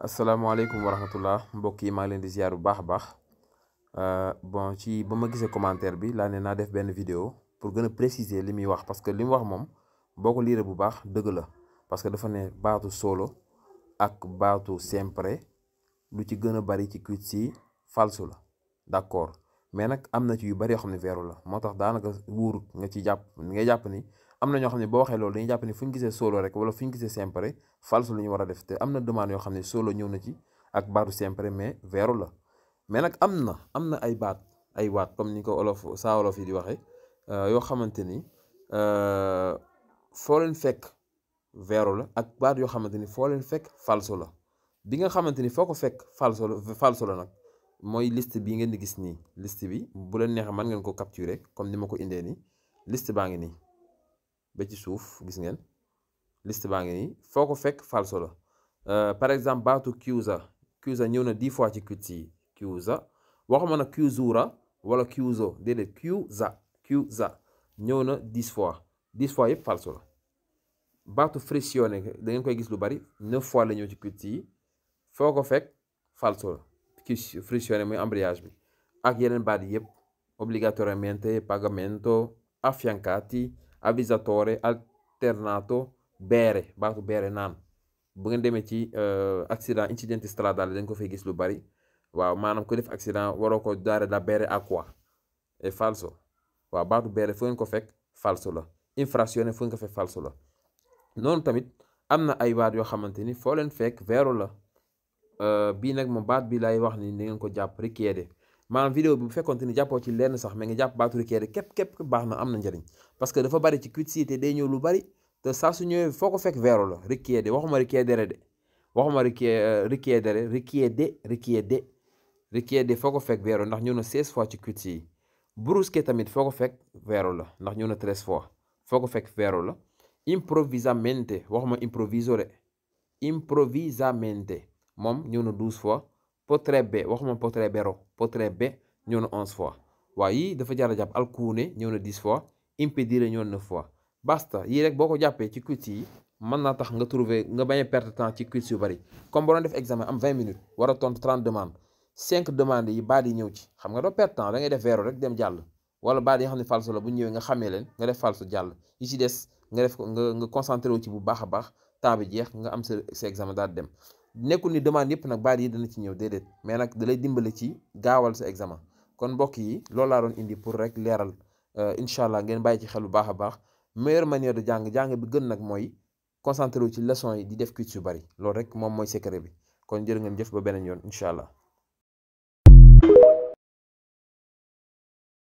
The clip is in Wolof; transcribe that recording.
asalaamaaleykum wa rahmatullah mbokk yi maa ngi leen di ziar bu baax a baax bon ci ba ma gisee commentaire bi laa ne naa def benn vidéo pour gën a préciser li muy wax parce que li mu wax moom boo ko liiree bu baax dëgg la parce que dafa ne baatu solo ak baatu sempre lu ci gën a bari ci quiz yi falso la d'accord mais nag am na ci yu bari yoo xam ne veeru la moo tax daanaka wuurut nga ci jàpp ngay jàpp ni am na ñoo xam ne boo waxee loolu dañuy jàpp ni fu ñu gisee solo rek wala fu ñu gisee sempre falso la ñu war a def te am na demande yoo xam ne solo ñëw na ci ak baatu sempre mais veeru la mais nag am na ay waat comme ni ko olof yi di waxee yoo xamante ni foo leen fekk veeru la ak baat yoo xamante ni foo leen fekk falso la bi nga xamante ni foo ko fekk falso la nag mooy liste bi ngeen di gis nii liste bi bu leen neexee mën ngeen ko capturer comme ni ma ko indee nii liste baa ngi nii ba ci suuf gis ngeen liste baa ngi nii foo ko fekk falso la par exemple baatu accusa ñëw na 10 fois ci quiz yi accusa waxuma na accusura wala accuso déedéet accusa ñëw na 10 fois yëpp falso la baatu frictionné da ngeen koy gis lu bari 9 fois la ñëw ci quiz yi foo ko fekk falso la frictionné muy embrayage bi ak yeneen baat yi yëpp obbligatoriamente pagamento affiancati avvisatore alternato bere baatu bere naan bu ngeen demee ci accident incidenti stradali dañ ko fay gis lu bari waaw maanaam ko def accident waroo ko dare da bere acqua è falso waaw baatu bere fu ngeen ko fekk falso la infrazione fu ngeen ko fekk falso la noonu tamit am na ay baat yoo xamante ni foo leen fekk vero la bii nag moom baat bi lay wax ni da ngeen ko jàpp richiede maanaam vidéo bi bu fekkoonte ni jàppoo ci lenn sax mais nga jàpp baatu richiede képp baax na am na njëriñ parce que dafa bari ci quiz yi te day ñëw lu bari te saa su ñëwee foo ko fekk vero la richiede waxuma richiedere de waxuma richiede foo ko fekk vero ndax ñëw na 16 fois ci quiz yi brusque tamit foo ko fekk vero la ndax ñëw na 13 fois foo ko fekk vero la improvvisamente waxuma improvvisamente moom ñëw na 12 fois potrebbe waxuma potrebbe ñëw na 11 fois waaw yii dafa jar a jàpp alcune ñëw na 10 fois impedire ñëw na 9 fois basta yii rek boo ko jàppee ci quiz yi mën naa tax nga trouver nga bañ a perte temps ci quiz yu bari comme boo doon def examen am 20 minutes war a tontu 30 demandes 5 demandes yi baat yi ñëw ci xam nga doo perte temps da ngay def vero rek dem jàll wala baat yi nga xam ne falso la bu ñëwee nga xamee leen nga def falso jàll yi ci des nga def ko nga concentré wu ci bu baax a baax temps bi jeex nga am sa examen daal dem nekkul ni demande yëpp nag baat yi dana ci ñëw déedéet mais nag da lay dimbale ci gaawal sa examen kon mbokk yi loolu laa doon indi pour rek leeral incha allah ngeen bàyyi ci xel bu baax a baax meilleure manière de jàng bi gën nag mooy concentré wu ci leçon yi di def quiz yu bari loolu rek moom mooy secret bi kon jërë ngeen jëf ba beneen yoon incha allah.